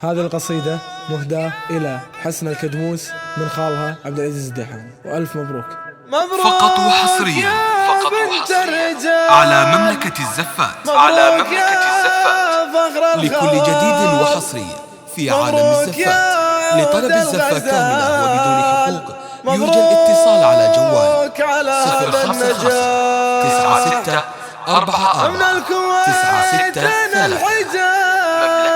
هذه القصيدة مهداة إلى حسن الكدموس من خالها عبد العزيز الدحام، وألف مبروك. فقط وحصريا على مملكة الزفات، لكل جديد وحصري في عالم الزفات. لطلب الزفة كاملة وبدون حقوق يرجى الاتصال على جوال 055 96 44 96 مملكة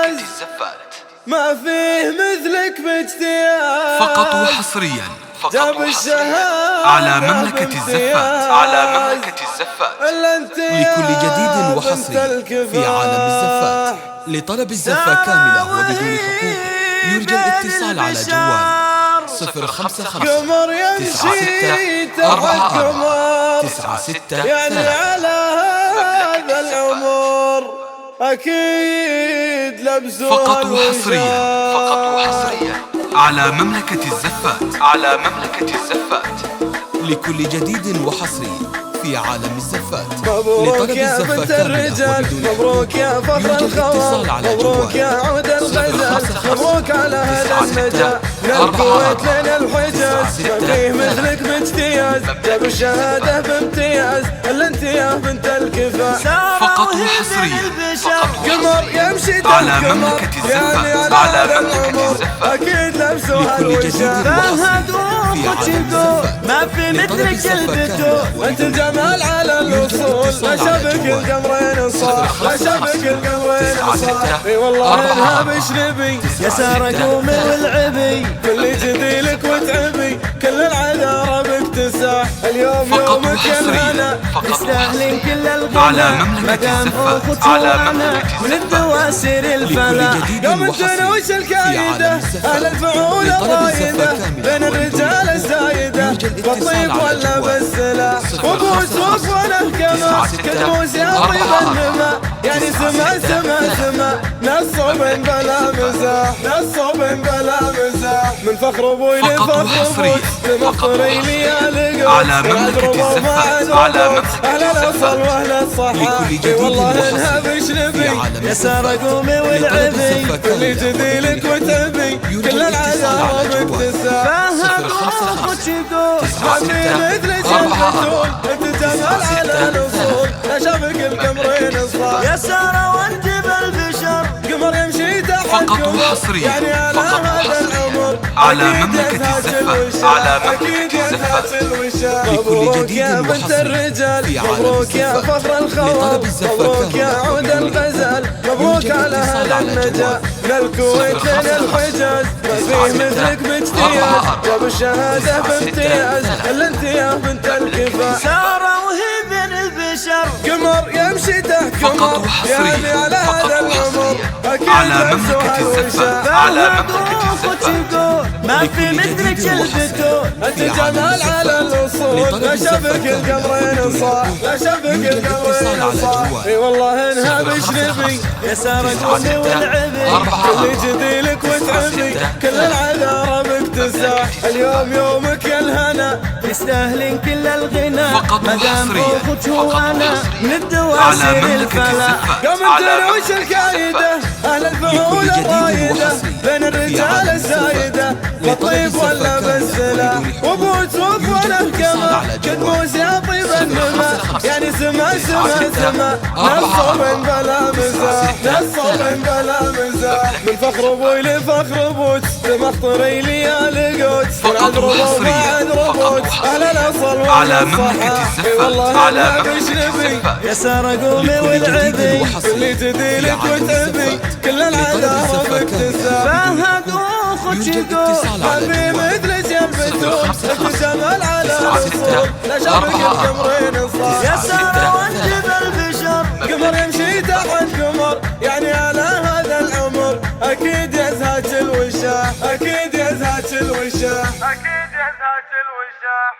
الزفات. ما فيه مثلك باجتياز، فقط وحصريا على مملكة الزفات، لكل جديد وحصري في عالم الزفات. لطلب الزفة كاملة وبدون حقوق يرجى الاتصال على جوال 055 96 44 96 يعني على هذا العمر أكيد لبسوها فقط وحصريا على مملكة الزفات، لكل جديد وحصري في عالم الزفات. مبروك يا بنت الرجال، مبروك يا فخر الخوال، مبروك يا عود الغزال، مبروك على هذا النجاح من الكويت لين الحجاز. ما فيه مثلك باجتياز، جاب الشهادة بامتياز، الا انت يا بنت الكفاح. فقط وحصريا قمر يمشي على مملكة الزفات، اكيد لبسوها الوشاح. ما في مثلك البتول، انت الجمال على الوصول، لا شبك القمرين صاح، لا شبك القمرين صاح. اي والله انها بشنبي يا سارة قومي والعبي، كل جديلك وتعبي، كل العذارى بكتساح. اليوم يومك الهنا، تستاهلين كل على الغنى، مملكة مدام الزفات، اخوتوانا من الدواسر الفلاح. يوم الدرويش الكايدة، اهل الفعول الرايدة، بين الرجال الزايدة، بالطيب ولا بالسلاح. وبوس وانا الكما، كدموس يا طيب النما، يعني سما نصب بلا مزاح، نصب بلا مزاح. من فخر ابوي لفخر ابوي، لمفخري لي يا لقوس، على مملكة الزفات، اهل الاصل واهل الصحة. والله انها بشنبي يا سارة قومي والعبي، كل جديلك وتعبي، كل العذاب بكتساح. فهدوك يقول ما في مثلك البتول، انت جمال على الاصول، لا شبك القمرين صاح. يا سارة وانت بالبشر، قمر يمشي تحت فقط قمر، وحصريا يعني على هذا العمر على أكيد مملكة يزهج الزفات، الوشاح، أكيد يزهج الوشاح. مبروك يا بنت الرجال، مبروك يا فخر الخوال، مبروك يا عود الغزال، مبروك على هذا النجاح من الكويت لين الحجاز. ما فيه مثلك باجتياز، جاب الشهادة بامتياز، الا انت يا بنت الكفاح. سارة وهي بين البشر، قمر يمشي تحت قمر، يعني على هذا العمر أكيد على لبسوها مملكة الوشاح. فهدوك يقول ما في مثلك البتول، انت جمال على الاصول، لا شبك القمرين صاح، لا شبك القمرين صاح. اي والله انها بشنبي يا سارة قومي والعبي، كل جديلك وتعبي، كل العذارى بكتساح. اليوم يومك الهنا، تستاهلين كل الغنى، فقط مدام وحصريا اخوتوانا من على الدواسر مملكة الفلاح. الزفات، يوم الدرويش الكايدة، اهل الفعول الرايدة، بين الرجال الزايدة، بالطيب ولا بالسلاح. وبوس وانا الكما، كدموس يا طيب النما، يعني سما نصب بلا مزاح، نصب بلا مزاح. من فخر ابوي لفخر ابوك، لمخطري لي يا لقوس، فقط وحصريا اهل الاصل على مملكة الزفات، على مملكة الزفات. يا سارة قومي والعبي، كل جديلك وتعبي، كل العذاب بكتساح. فهدوك يقول ما في مثلك يا البتول، انت جمال على الاصول، لا شبك القمرين صاح. يا سارة وانت بالبشر، قمر يمشي تحت قمر، يعني على هذا العمر اكيد يزهج الوشاح، اكيد يزهج الوشاح، اكيد يزهج الوشاح.